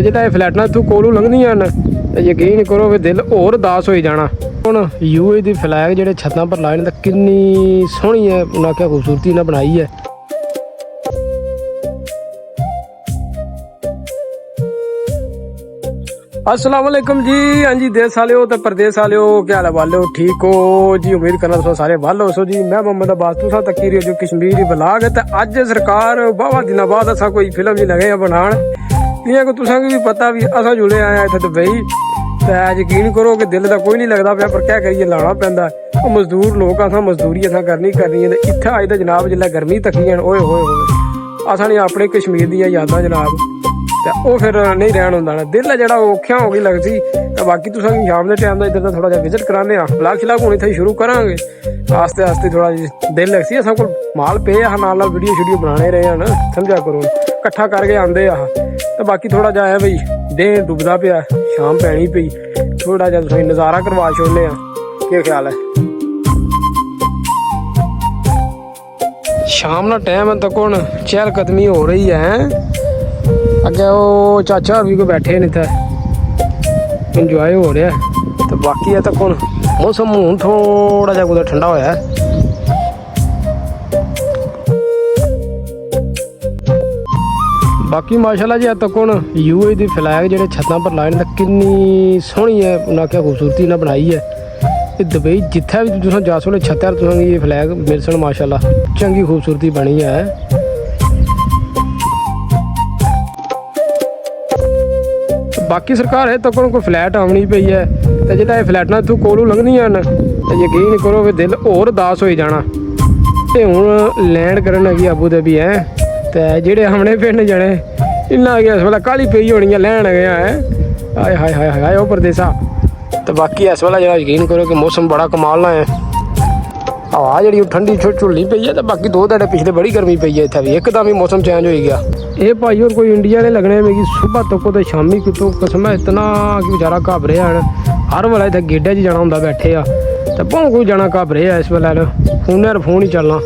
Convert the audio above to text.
ਜਿਹੜਾ ਇਹ ਫਲੈਟਾਂ ਇੱਥੋਂ ਕੋਲੋਂ ਲੰਘਦੀਆਂ ਹਨ ਤੇ ਯਕੀਨ ਕਰੋ ਵੀ ਦਿਲ ਹੋਰ ਉਦਾਸ ਹੋਈ ਜਾਣਾ। ਹੁਣ ਯੂਏ ਦੀ ਫਲੈਗ ਜਿਹੜੇ ਛੱਤਾਂ ਪਰ ਲਾਏ ਨੇ ਤਾਂ ਕਿੰਨੀ ਸੋਹਣੀ ਹੈ, ਉਹਨਾਂ ਕਿਆ ਖੂਬਸੂਰਤੀ ਨਾਲ ਬਣਾਈ ਹੈ। अस्सलाम वालेकुम जी। हाँ जी, देश वाले तो परदेश वाले क्या हाल है वाले हो, ठीक हो जी? उम्मीद करना तुम सारे वाल हो। सो जी मैं मोहम्मद अब्बास तुसा तकी जो कश्मीरी ब्लाग है। तो अज सरकार बावा दिन बाद असा कोई फिल्म जी लगे बनान, इयां को तुसा भी पता भी असा जुड़े आए इत्थे दुबई। तो यकीन करो कि दिल का कोई नहीं लगता पाया, पर क्या करिए लाना पैंदा। मजदूर लोग असा मजदूरी असा करनी है। इत्थे अज तो जनाब जिसलै गर्मी तकी ओए होए असा नहीं अपने कश्मीर दी यादां जनाब, तो वो फिर नहीं रहन होंदा ना। दिल है जो औखिया हो गई लगती। तो बाकी तुम शाम के टाइम का इधर का थोड़ा जहा विजिट कराने ब्लाग शलाग हूँ इतना शुरू करांगे आस्ते आस्ते। थोड़ा दिल लगती है, सब को माल पे नाल वीडियो शीडियो बनाने रहे हैं ना, समझा करो कट्ठा करके आंदे आ। तो बाकी थोड़ा जहा है बई दिन डुबदा पिया, शाम पैनी पई, थोड़ा जहा तुम नज़ारा करवा छोड़ने। क्या ख्याल है? शाम का टाइम है, तक हूँ चहलकदमी हो रही है। अगे वो चाचा भी को बैठे ने इत्थे इंजॉय हो रहा है। तो बाकी है तक हूँ मौसम हूँ थोड़ा जा कुछ ठंडा होया है। बाकी माशाल्लाह जी तक हूँ यूए दी फ्लैग जो छत्तां पर लाए तो किन्नी सोहनी है, उन्हें क्या खूबसूरती ना बनाई है। दुबई जिथे भी तुम जा सो छत्तर तुम ये फ्लैग मिल सन, माशाल्लाह चंगी खूबसूरती बनी है। बाकी सरकार है तक कोई फ्लैट आनी पई है, तो जो फ्लैटां इतों कोलों लंघदियां न तो यकीन करो कि दिल होर उदास हो जाना। ये हूँ लैंड करन लगी अबू धाबी है, तो जेडे हमने पिंड जाने इन्ना अगे इस वेले काली पई होनी है लैन गया है। हाय हाय हाय हाय वो परदेसा। तो बाकी इस वेले जो यकीन करो कि मौसम बड़ा कमाल ना है। हवा जी ठंडी झुल्ली पई है, तो बाकी 2 दिन पिछले बड़ी गर्मी पई है। इतना भी एकदम ही मौसम चेंज हो गया। ये भाई और कोई इंडिया ने लगने में सुबह तको तो शामी कितों कसम है इतना कि बेचारा घाबरे हैं। हर वाला इतने गेडे च जाना होंगे बैठे आ, तो बहुत कोई जाना घाबरे है इस वेले फोन ही चलना।